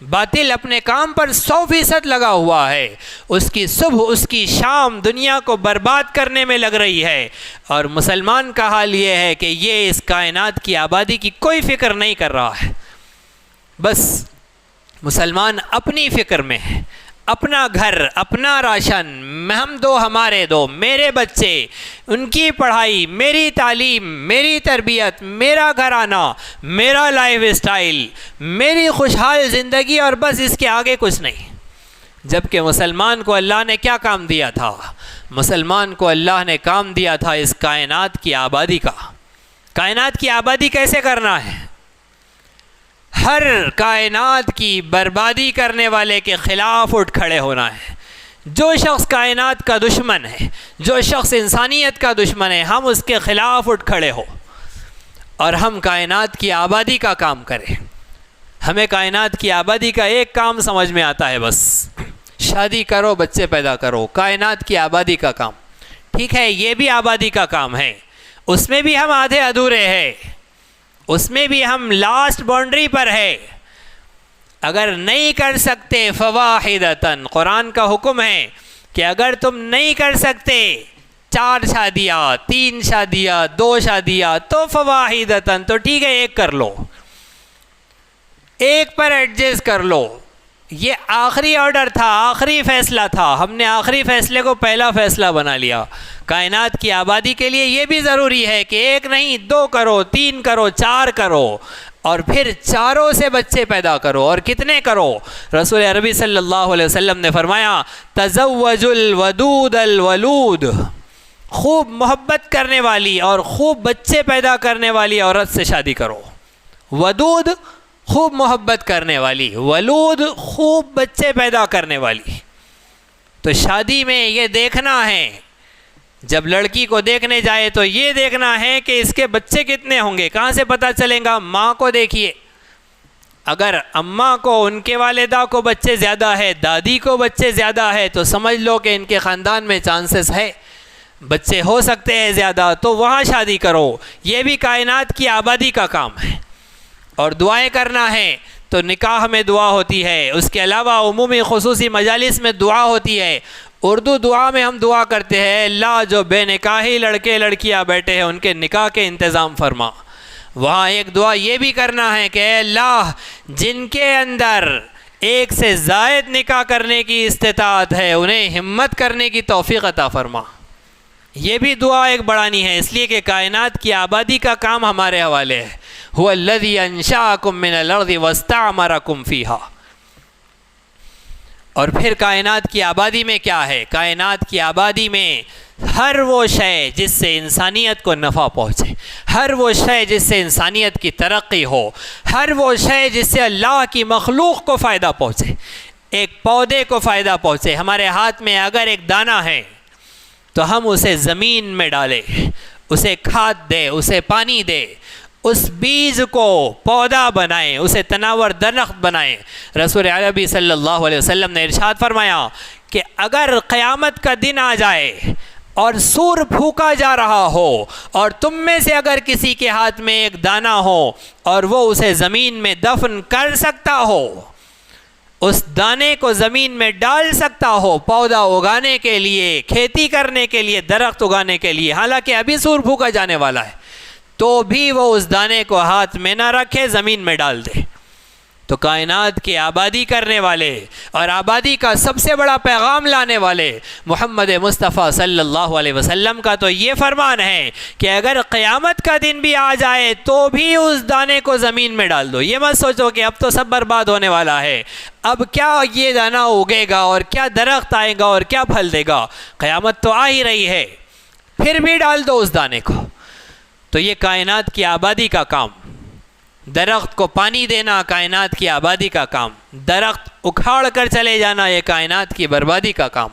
باطل اپنے کام پر 100% لگا ہوا ہے، اس کی صبح اس کی شام دنیا کو برباد کرنے میں لگ رہی ہے، اور مسلمان کا حال یہ ہے کہ یہ اس کائنات کی آبادی کی کوئی فکر نہیں کر رہا ہے۔ بس مسلمان اپنی فکر میں ہے، اپنا گھر، اپنا راشن، ہم دو ہمارے دو، میرے بچے، ان کی پڑھائی، میری تعلیم، میری تربیت، میرا گھرانہ، میرا لائف اسٹائل، میری خوشحال زندگی، اور بس اس کے آگے کچھ نہیں۔ جبکہ مسلمان کو اللہ نے کیا کام دیا تھا؟ مسلمان کو اللہ نے کام دیا تھا اس کائنات کی آبادی کا۔ کائنات کی آبادی کیسے کرنا ہے؟ ہر کائنات کی بربادی کرنے والے کے خلاف اٹھ کھڑے ہونا ہے۔ جو شخص کائنات کا دشمن ہے، جو شخص انسانیت کا دشمن ہے، ہم اس کے خلاف اٹھ کھڑے ہو اور ہم کائنات کی آبادی کا کام کریں۔ ہمیں کائنات کی آبادی کا ایک کام سمجھ میں آتا ہے، بس شادی کرو، بچے پیدا کرو، کائنات کی آبادی کا کام۔ ٹھیک ہے، یہ بھی آبادی کا کام ہے، اس میں بھی ہم آدھے ادھورے ہیں، اس میں بھی ہم لاسٹ باؤنڈری پر ہے۔ اگر نہیں کر سکتے فواحدتاً، قرآن کا حکم ہے کہ اگر تم نہیں کر سکتے 4 شادیاں، 3 شادیاں، 2 شادیاں، تو فواحدتاً، تو ٹھیک ہے ایک کر لو، ایک پر ایڈجسٹ کر لو۔ یہ آخری آرڈر تھا، آخری فیصلہ تھا، ہم نے آخری فیصلے کو پہلا فیصلہ بنا لیا۔ کائنات کی آبادی کے لیے یہ بھی ضروری ہے کہ ایک نہیں 2 کرو، 3 کرو، 4 کرو، اور پھر 4 سے بچے پیدا کرو۔ اور کتنے کرو؟ رسول عربی صلی اللہ علیہ وسلم نے فرمایا تزوج الودود الولود، خوب محبت کرنے والی اور خوب بچے پیدا کرنے والی عورت سے شادی کرو۔ ودود خوب محبت کرنے والی، ولود خوب بچے پیدا کرنے والی۔ تو شادی میں یہ دیکھنا ہے، جب لڑکی کو دیکھنے جائے تو یہ دیکھنا ہے کہ اس کے بچے کتنے ہوں گے۔ کہاں سے پتہ چلے گا؟ ماں کو دیکھیے، اگر اماں کو، ان کے والدہ کو بچے زیادہ ہے، دادی کو بچے زیادہ ہے، تو سمجھ لو کہ ان کے خاندان میں چانسز ہے، بچے ہو سکتے ہیں زیادہ، تو وہاں شادی کرو۔ یہ بھی کائنات کی آبادی کا کام ہے۔ اور دعائیں کرنا ہے تو نکاح میں دعا ہوتی ہے، اس کے علاوہ عمومی خصوصی مجالس میں دعا ہوتی ہے۔ اردو دعا میں ہم دعا کرتے ہیں اللہ جو بے نکاحی لڑکے لڑکیاں بیٹھے ہیں ان کے نکاح کے انتظام فرما۔ وہاں ایک دعا یہ بھی کرنا ہے کہ اے اللہ جن کے اندر ایک سے زائد نکاح کرنے کی استطاعت ہے انہیں ہمت کرنے کی توفیق عطا فرما۔ یہ بھی دعا ایک بڑھانی ہے، اس لیے کہ کائنات کی آبادی کا کام ہمارے حوالے ہے۔ هو الذی انشأکم من الارض واستعمرکم فیہا۔ اور پھر کائنات کی آبادی میں کیا ہے؟ کائنات کی آبادی میں ہر وہ شے جس سے انسانیت کو نفع پہنچے، ہر وہ شے جس سے انسانیت کی ترقی ہو، ہر وہ شے جس سے اللہ کی مخلوق کو فائدہ پہنچے، ایک پودے کو فائدہ پہنچے۔ ہمارے ہاتھ میں اگر ایک دانہ ہے تو ہم اسے زمین میں ڈالیں، اسے کھاد دے، اسے پانی دے، اس بیج کو پودا بنائیں، اسے تناور درخت بنائیں۔ رسول عربی صلی اللہ علیہ وسلم نے ارشاد فرمایا کہ اگر قیامت کا دن آ جائے اور سور پھونکا جا رہا ہو اور تم میں سے اگر کسی کے ہاتھ میں ایک دانہ ہو اور وہ اسے زمین میں دفن کر سکتا ہو، اس دانے کو زمین میں ڈال سکتا ہو پودا اگانے کے لیے، کھیتی کرنے کے لیے، درخت اگانے کے لیے، حالانکہ ابھی سور پھونکا جانے والا ہے، تو بھی وہ اس دانے کو ہاتھ میں نہ رکھے، زمین میں ڈال دے۔ تو کائنات کی آبادی کرنے والے اور آبادی کا سب سے بڑا پیغام لانے والے محمد مصطفیٰ صلی اللہ علیہ وسلم کا تو یہ فرمان ہے کہ اگر قیامت کا دن بھی آ جائے تو بھی اس دانے کو زمین میں ڈال دو۔ یہ مت سوچو کہ اب تو سب برباد ہونے والا ہے، اب کیا یہ دانہ اگے گا اور کیا درخت آئے گا اور کیا پھل دے گا، قیامت تو آ ہی رہی ہے، پھر بھی ڈال دو اس دانے کو۔ تو یہ کائنات کی آبادی کا کام، درخت کو پانی دینا کائنات کی آبادی کا کام، درخت اکھاڑ کر چلے جانا یہ کائنات کی بربادی کا کام،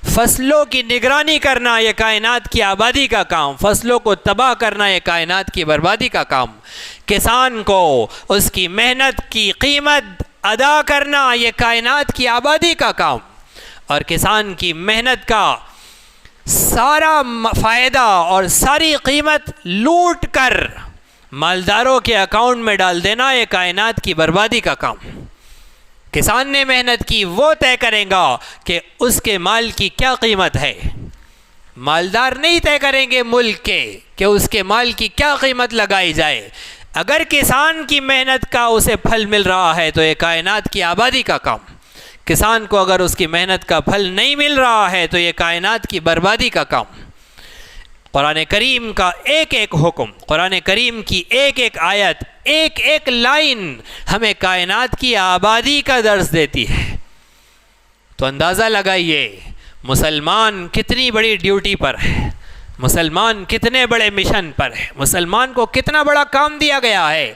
فصلوں کی نگرانی کرنا یہ کائنات کی آبادی کا کام، فصلوں کو تباہ کرنا یہ کائنات کی بربادی کا کام، کسان کو اس کی محنت کی قیمت ادا کرنا یہ کائنات کی آبادی کا کام، اور کسان کی محنت کا سارا فائدہ اور ساری قیمت لوٹ کر مالداروں کے اکاؤنٹ میں ڈال دینا یہ کائنات کی بربادی کا کام۔ کسان نے محنت کی وہ طے کرے گا کہ اس کے مال کی کیا قیمت ہے. مالدار نہیں طے کریں گے ملک کے کہ اس کے مال کی کیا قیمت لگائی جائے. اگر کسان کی محنت کا اسے پھل مل رہا ہے تو یہ کائنات کی آبادی کا کام. کسان کو اگر اس کی محنت کا پھل نہیں مل رہا ہے تو یہ کائنات کی بربادی کا کام. قرآن کریم کا ایک ایک حکم، قرآن کریم کی ایک ایک آیت، ایک ایک لائن ہمیں کائنات کی آبادی کا درس دیتی ہے. تو اندازہ لگائیے مسلمان کتنی بڑی ڈیوٹی پر ہے، مسلمان کتنے بڑے مشن پر ہے، مسلمان کو کتنا بڑا کام دیا گیا ہے،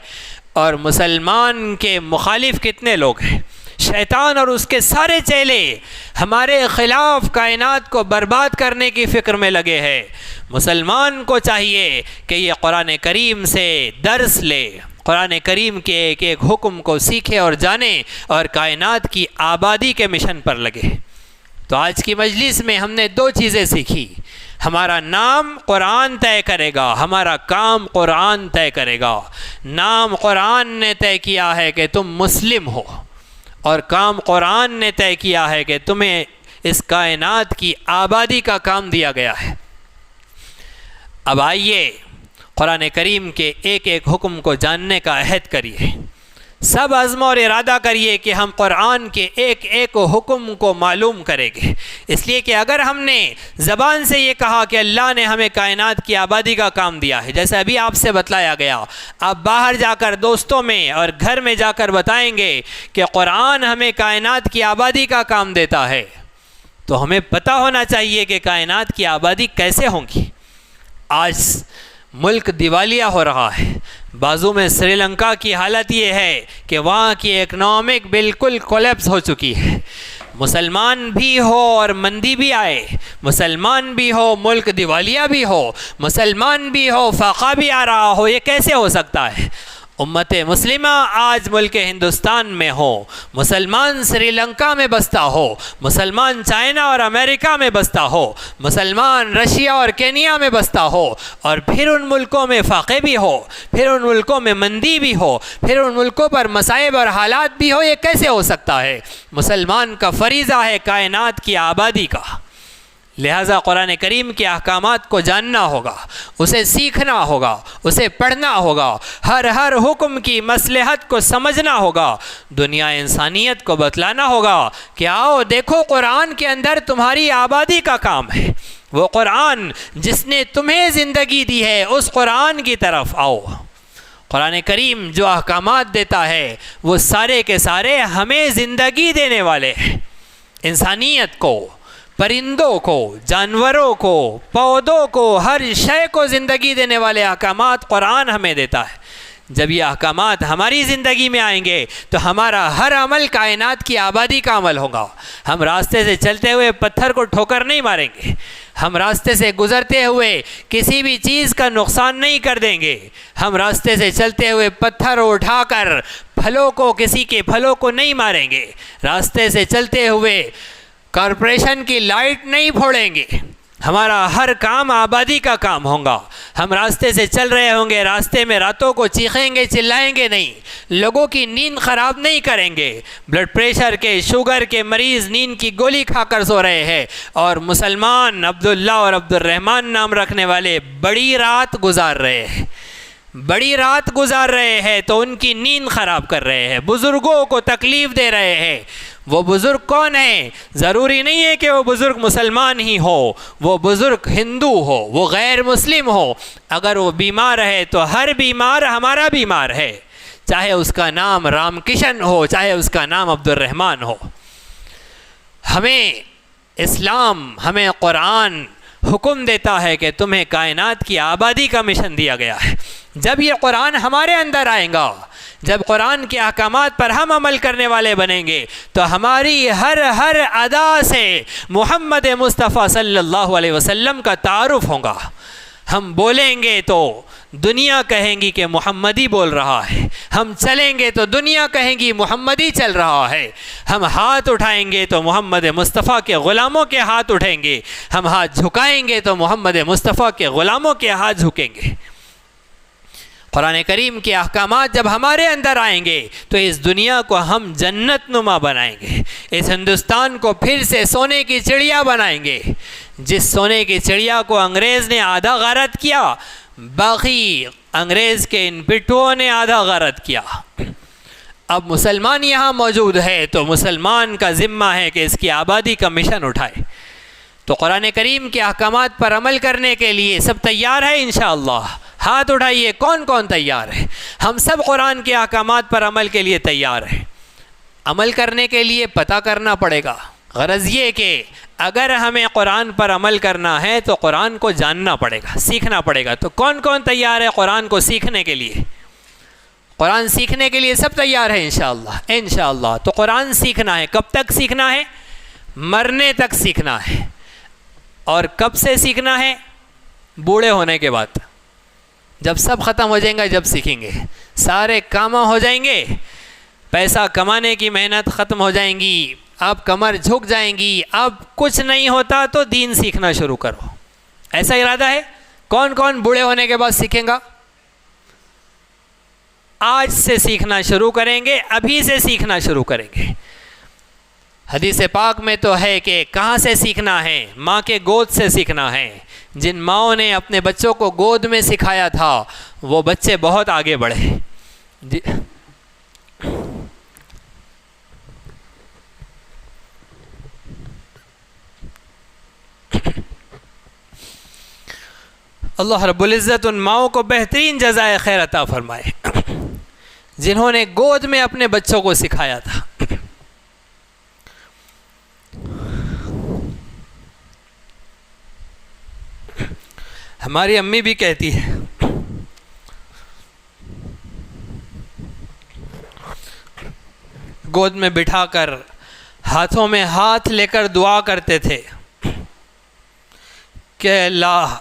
اور مسلمان کے مخالف کتنے لوگ ہیں. شیطان اور اس کے سارے چیلے ہمارے خلاف کائنات کو برباد کرنے کی فکر میں لگے ہیں. مسلمان کو چاہیے کہ یہ قرآن کریم سے درس لے، قرآن کریم کے ایک ایک حکم کو سیکھے اور جانے، اور کائنات کی آبادی کے مشن پر لگے. تو آج کی مجلس میں ہم نے دو چیزیں سیکھی. ہمارا نام قرآن طے کرے گا، ہمارا کام قرآن طے کرے گا. نام قرآن نے طے کیا ہے کہ تم مسلم ہو، اور کام قرآن نے طے کیا ہے کہ تمہیں اس کائنات کی آبادی کا کام دیا گیا ہے. اب آئیے قرآن کریم کے ایک ایک حکم کو جاننے کا عہد کریے. سب عزم اور ارادہ کریے کہ ہم قرآن کے ایک ایک حکم کو معلوم کریں گے. اس لیے کہ اگر ہم نے زبان سے یہ کہا کہ اللہ نے ہمیں کائنات کی آبادی کا کام دیا ہے، جیسے ابھی آپ سے بتلایا گیا، آپ باہر جا کر دوستوں میں اور گھر میں جا کر بتائیں گے کہ قرآن ہمیں کائنات کی آبادی کا کام دیتا ہے، تو ہمیں پتہ ہونا چاہیے کہ کائنات کی آبادی کیسے ہوگی. آج ملک دیوالیہ ہو رہا ہے. بازو میں سری لنکا کی حالت یہ ہے کہ وہاں کی اکنامک بالکل کولیپس ہو چکی ہے. مسلمان بھی ہو اور مندی بھی آئے، مسلمان بھی ہو ملک دیوالیہ بھی ہو، مسلمان بھی ہو فاقہ بھی آ رہا ہو، یہ کیسے ہو سکتا ہے؟ امت مسلمہ آج ملک ہندوستان میں ہو، مسلمان سری لنکا میں بستا ہو، مسلمان چائنا اور امریکہ میں بستا ہو، مسلمان رشیا اور کینیا میں بستا ہو، اور پھر ان ملکوں میں فاقے بھی ہو، پھر ان ملکوں میں مندی بھی ہو، پھر ان ملکوں پر مصائب اور حالات بھی ہو، یہ کیسے ہو سکتا ہے؟ مسلمان کا فریضہ ہے کائنات کی آبادی کا. لہٰذا قرآن کریم کے احکامات کو جاننا ہوگا، اسے سیکھنا ہوگا، اسے پڑھنا ہوگا، ہر حکم کی مصلحت کو سمجھنا ہوگا. دنیا انسانیت کو بتلانا ہوگا کہ آؤ دیکھو قرآن کے اندر تمہاری آبادی کا کام ہے. وہ قرآن جس نے تمہیں زندگی دی ہے، اس قرآن کی طرف آؤ. قرآن کریم جو احکامات دیتا ہے وہ سارے کے سارے ہمیں زندگی دینے والے ہیں. انسانیت کو، پرندوں کو، جانوروں کو، پودوں کو، ہر شے کو زندگی دینے والے احکامات قرآن ہمیں دیتا ہے. جب یہ احکامات ہماری زندگی میں آئیں گے تو ہمارا ہر عمل کائنات کی آبادی کا عمل ہوگا. ہم راستے سے چلتے ہوئے پتھر کو ٹھوکر نہیں ماریں گے، ہم راستے سے گزرتے ہوئے کسی بھی چیز کا نقصان نہیں کر دیں گے، ہم راستے سے چلتے ہوئے پتھر اٹھا کر پھلوں کو، کسی کے پھلوں کو نہیں ماریں گے، راستے سے چلتے ہوئے کارپوریشن کی لائٹ نہیں پھوڑیں گے. ہمارا ہر کام آبادی کا کام ہوگا. ہم راستے سے چل رہے ہوں گے، راستے میں راتوں کو چیخیں گے، چلائیں گے نہیں، لوگوں کی نیند خراب نہیں کریں گے. بلڈ پریشر کے، شوگر کے مریض نیند کی گولی کھا کر سو رہے ہیں، اور مسلمان عبداللہ اور عبد الرحمن نام رکھنے والے بڑی رات گزار رہے ہیں، بڑی رات گزار رہے ہیں تو ان کی نیند خراب کر رہے ہیں، بزرگوں کو تکلیف دے رہے ہیں. وہ بزرگ کون ہیں؟ ضروری نہیں ہے کہ وہ بزرگ مسلمان ہی ہو، وہ بزرگ ہندو ہو، وہ غیر مسلم ہو. اگر وہ بیمار ہے تو ہر بیمار ہمارا بیمار ہے، چاہے اس کا نام رام کشن ہو، چاہے اس کا نام عبد الرحمن ہو. ہمیں اسلام، ہمیں قرآن حکم دیتا ہے کہ تمہیں کائنات کی آبادی کا مشن دیا گیا ہے. جب یہ قرآن ہمارے اندر آئے گا، جب قرآن کے احکامات پر ہم عمل کرنے والے بنیں گے، تو ہماری ہر ادا سے محمد مصطفیٰ صلی اللہ علیہ وسلم کا تعارف ہوگا. ہم بولیں گے تو دنیا کہیں گی کہ محمدی بول رہا ہے، ہم چلیں گے تو دنیا کہیں گی محمدی چل رہا ہے، ہم ہاتھ اٹھائیں گے تو محمد مصطفیٰ کے غلاموں کے ہاتھ اٹھیں گے، ہم ہاتھ جھکائیں گے تو محمد مصطفیٰ کے غلاموں کے ہاتھ جھکیں گے. قرآن کریم کے احکامات جب ہمارے اندر آئیں گے تو اس دنیا کو ہم جنت نما بنائیں گے، اس ہندوستان کو پھر سے سونے کی چڑیا بنائیں گے۔ جس سونے کی چڑیا کو انگریز نے آدھا غارت کیا، باقی انگریز کے ان پٹھوں نے آدھا غارت کیا۔ اب مسلمان یہاں موجود ہے تو مسلمان کا ذمہ ہے کہ اس کی آبادی کا مشن اٹھائے۔ تو قرآن کریم کے احکامات پر عمل کرنے کے لیے سب تیار ہے انشاءاللہ؟ ہاتھ اٹھائیے، کون کون تیار ہے؟ ہم سب قرآن کے احکامات پر عمل کے لیے تیار ہیں۔ عمل کرنے کے لیے پتہ کرنا پڑے گا۔ غرض یہ کہ اگر ہمیں قرآن پر عمل کرنا ہے تو قرآن کو جاننا پڑے گا، سیکھنا پڑے گا۔ تو کون کون تیار ہے قرآن کو سیکھنے کے لیے؟ قرآن سیکھنے کے لیے سب تیار ہے انشاءاللہ؟ انشاءاللہ۔ تو قرآن سیکھنا ہے، کب تک سیکھنا ہے؟ مرنے تک سیکھنا ہے۔ اور کب سے سیکھنا ہے؟ بوڑھے ہونے کے بعد، جب سب ختم ہو جائیں گا جب سیکھیں گے، سارے کام ہو جائیں گے، پیسہ کمانے کی محنت ختم ہو جائیں گی، اب کمر جھک جائیں گی، اب کچھ نہیں ہوتا تو دین سیکھنا شروع کرو۔ ایسا ارادہ ہے؟ کون کون بوڑھے ہونے کے بعد سیکھیں گا؟ آج سے سیکھنا شروع کریں گے، ابھی سے سیکھنا شروع کریں گے۔ حدیث پاک میں تو ہے کہ کہاں سے سیکھنا ہے؟ ماں کے گود سے سیکھنا ہے۔ جن ماؤں نے اپنے بچوں کو گود میں سکھایا تھا وہ بچے بہت آگے بڑھے۔ اللہ رب العزت ان ماؤں کو بہترین جزائے خیر عطا فرمائے جنہوں نے گود میں اپنے بچوں کو سکھایا تھا۔ ہماری امی بھی کہتی ہے گود میں بٹھا کر ہاتھوں میں ہاتھ لے کر دعا کرتے تھے کہ اللہ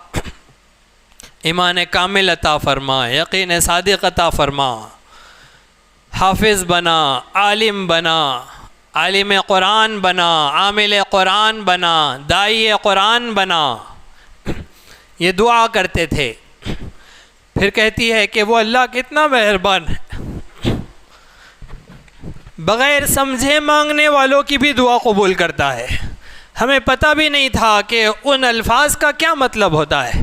ایمان کامل عطا فرما، یقین صادق عطا فرما، حافظ بنا، عالم بنا، عالم قرآن بنا، عامل قرآن بنا، داعی قرآن بنا۔ یہ دعا کرتے تھے۔ پھر کہتی ہے کہ وہ اللہ کتنا مہربان ہے، بغیر سمجھے مانگنے والوں کی بھی دعا قبول کرتا ہے۔ ہمیں پتہ بھی نہیں تھا کہ ان الفاظ کا کیا مطلب ہوتا ہے،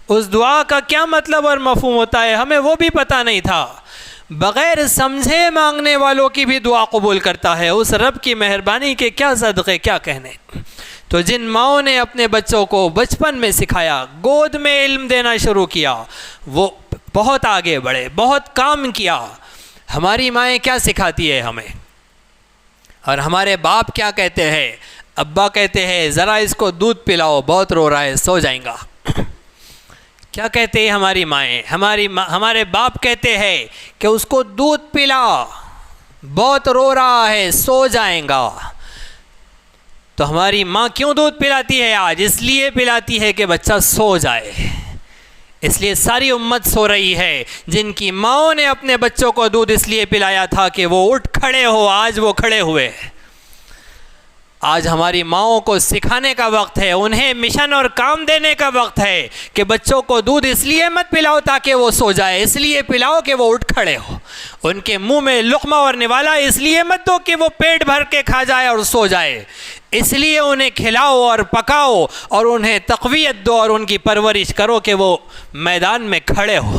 اس دعا کا کیا مطلب اور مفہوم ہوتا ہے، ہمیں وہ بھی پتہ نہیں تھا۔ بغیر سمجھے مانگنے والوں کی بھی دعا قبول کرتا ہے۔ اس رب کی مہربانی کے کیا صدقے، کیا کہنے۔ تو جن ماؤں نے اپنے بچوں کو بچپن میں سکھایا، گود میں علم دینا شروع کیا، وہ بہت آگے بڑھے، بہت کام کیا۔ ہماری مائیں کیا سکھاتی ہے ہمیں، اور ہمارے باپ کیا کہتے ہیں؟ ابا کہتے ہیں ذرا اس کو دودھ پلاؤ، بہت رو رہا ہے، سو جائیں گا۔ کیا کہتے ہیں ہماری مائیں؟ ہمارے باپ کہتے ہیں کہ اس کو دودھ پلا، بہت رو رہا ہے، سو جائیں گا۔ تو ہماری ماں کیوں دودھ پلاتی ہے آج؟ اس لیے پلاتی ہے کہ بچہ سو جائے۔ اس لیے ساری امت سو رہی ہے۔ جن کی ماؤں نے اپنے بچوں کو دودھ اس لیے پلایا تھا کہ وہ اٹھ کھڑے ہو، آج وہ کھڑے ہوئے۔ آج ہماری ماؤں کو سکھانے کا وقت ہے، انہیں مشن اور کام دینے کا وقت ہے کہ بچوں کو دودھ اس لیے مت پلاؤ تاکہ وہ سو جائے، اس لیے پلاؤ کہ وہ اٹھ کھڑے ہو۔ ان کے منہ میں لقمہ اور نوالا اس لیے مت دو کہ وہ پیٹ بھر کے کھا جائے اور سو جائے، اس لیے انہیں کھلاؤ اور پکاؤ اور انہیں تقویت دو اور ان کی پرورش کرو کہ وہ میدان میں کھڑے ہو۔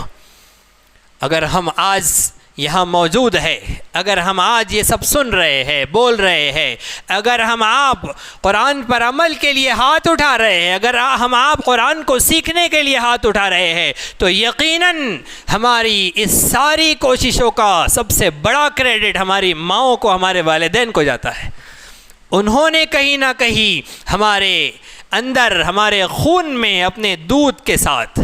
اگر ہم آج یہاں موجود ہے، اگر ہم آج یہ سب سن رہے ہیں، بول رہے ہیں، اگر ہم آپ قرآن پر عمل کے لیے ہاتھ اٹھا رہے ہیں، اگر ہم آپ قرآن کو سیکھنے کے لیے ہاتھ اٹھا رہے ہیں، تو یقیناً ہماری اس ساری کوششوں کا سب سے بڑا کریڈٹ ہماری ماؤں کو، ہمارے والدین کو جاتا ہے۔ انہوں نے کہیں نہ کہیں ہمارے اندر، ہمارے خون میں اپنے دودھ کے ساتھ،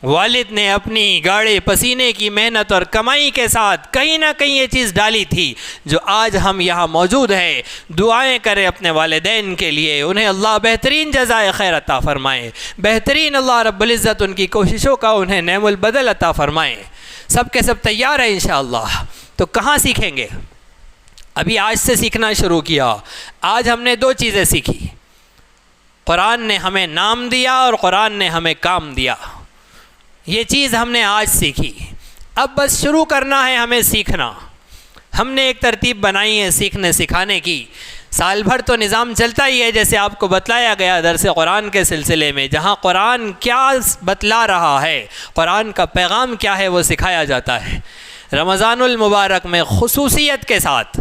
والد نے اپنی گاڑے پسینے کی محنت اور کمائی کے ساتھ کہیں نہ کہیں یہ چیز ڈالی تھی جو آج ہم یہاں موجود ہیں۔ دعائیں کریں اپنے والدین کے لیے، انہیں اللہ بہترین جزائے خیر عطا فرمائے، بہترین اللہ رب العزت ان کی کوششوں کا انہیں نعم البدل عطا فرمائے۔ سب کے سب تیار ہیں انشاءاللہ؟ تو کہاں سیکھیں گے؟ ابھی آج سے سیکھنا شروع کیا۔ آج ہم نے دو چیزیں سیکھی، قرآن نے ہمیں نام دیا اور قرآن نے ہمیں کام دیا۔ یہ چیز ہم نے آج سیکھی۔ اب بس شروع کرنا ہے ہمیں سیکھنا. ہم نے ایک ترتیب بنائی ہے سیکھنے سکھانے کی. سال بھر تو نظام چلتا ہی ہے جیسے آپ کو بتلایا گیا درس قرآن کے سلسلے میں, جہاں قرآن کیا بتلا رہا ہے, قرآن کا پیغام کیا ہے, وہ سکھایا جاتا ہے. رمضان المبارک میں خصوصیت کے ساتھ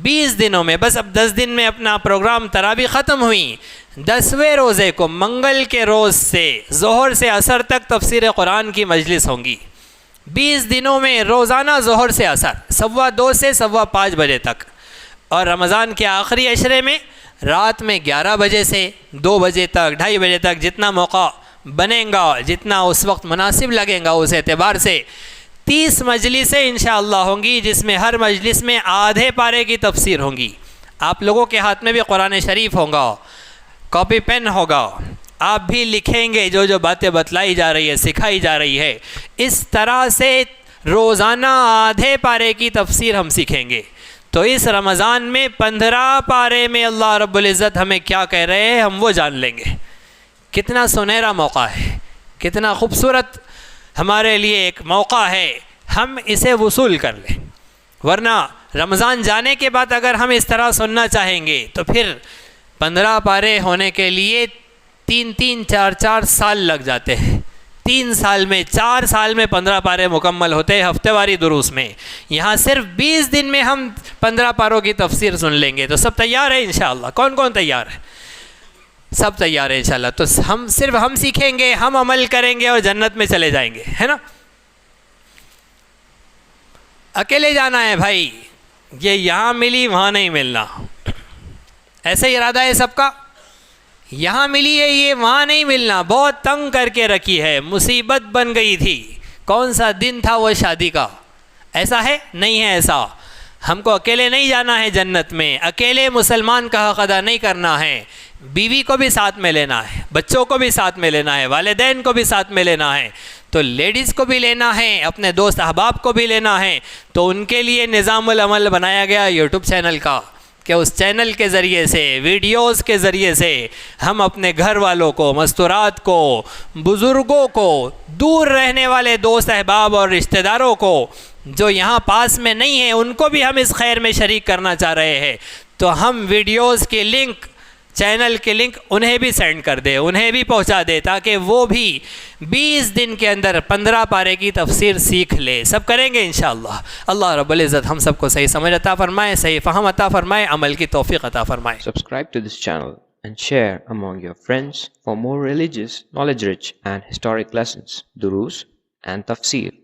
20 دنوں میں, بس اب 10 دن میں اپنا پروگرام تراویح ختم ہوئی, 10ویں روزے کو منگل کے روز سے ظہر سے عصر تک تفسیر قرآن کی مجلس ہوں گی. 20 دنوں میں روزانہ ظہر سے عصر 2:15 سے 5:15 بجے تک, اور رمضان کے آخری عشرے میں رات میں 11 بجے سے 2 بجے تک 2:30 بجے تک, جتنا موقع بنے گا, جتنا اس وقت مناسب لگے گا, اس اعتبار سے 30 مجلسیں انشاءاللہ ہوں گی, جس میں ہر مجلس میں آدھے پارے کی تفسیر ہوں گی. آپ لوگوں کے ہاتھ میں بھی قرآن شریف ہوگا, کاپی پین ہوگا, آپ بھی لکھیں گے جو جو باتیں بتلائی جا رہی ہے, سکھائی جا رہی ہے. اس طرح سے روزانہ آدھے پارے کی تفسیر ہم سیکھیں گے. تو اس رمضان میں 15 پارے میں اللہ رب العزت ہمیں کیا کہہ رہے ہیں ہم وہ جان لیں گے. کتنا سنہرا موقع ہے, کتنا خوبصورت ہمارے لیے ایک موقع ہے, ہم اسے وصول کر لیں. ورنہ رمضان جانے کے بعد اگر ہم اس طرح سننا چاہیں گے تو پھر 15 پارے ہونے کے لیے 3 4 سال لگ جاتے ہیں. 3 سال میں 4 سال میں 15 پارے مکمل ہوتے ہیں ہفتے واری دروس میں. یہاں صرف 20 دن میں ہم 15 پاروں کی تفسیر سن لیں گے. تو سب تیار ہے انشاءاللہ؟ کون کون تیار ہے؟ سب تیار ہے انشاءاللہ. تو ہم سیکھیں گے, ہم عمل کریں گے اور جنت میں چلے جائیں گے, ہے نا. اکیلے جانا ہے بھائی, یہ یہاں ملی وہاں نہیں ملنا, ایسا ہی ارادہ ہے سب کا. یہاں ملی ہے یہ وہاں نہیں ملنا, بہت تنگ کر کے رکھی ہے, مصیبت بن گئی تھی. کون سا دن تھا وہ شادی کا؟ ایسا ہے؟ نہیں ہے ایسا. ہم کو اکیلے نہیں جانا ہے جنت میں, اکیلے مسلمان کا حق ادا نہیں کرنا ہے. بیوی کو بھی ساتھ میں لینا ہے, بچوں کو بھی ساتھ میں لینا ہے, والدین کو بھی ساتھ میں لینا ہے, تو لیڈیز کو بھی لینا ہے, اپنے دوست احباب کو بھی لینا ہے. تو ان کے لیے نظام العمل بنایا گیا یوٹیوب چینل کا, کہ اس چینل کے ذریعے سے, ویڈیوز کے ذریعے سے ہم اپنے گھر والوں کو, مستورات کو, بزرگوں کو, دور رہنے والے دوست احباب اور رشتہ داروں کو جو یہاں پاس میں نہیں ہیں, ان کو بھی ہم اس خیر میں شریک کرنا چاہ رہے ہیں. تو ہم ویڈیوز کے لنک, چینل کے لنک انہیں بھی سینڈ کر دے, انہیں بھی پہنچا دے, تاکہ وہ بھی 20 دن کے اندر 15 پارے کی تفسیر سیکھ لے. سب کریں گے انشاءاللہ. اللہ رب العزت ہم سب کو صحیح سمجھ عطا فرمائے, صحیح فہم عطا فرمائے, عمل کی توفیق عطا فرمائے. Subscribe to this channel and share among your friends for more religious, knowledge-rich and historic lessons, durus and tafsir.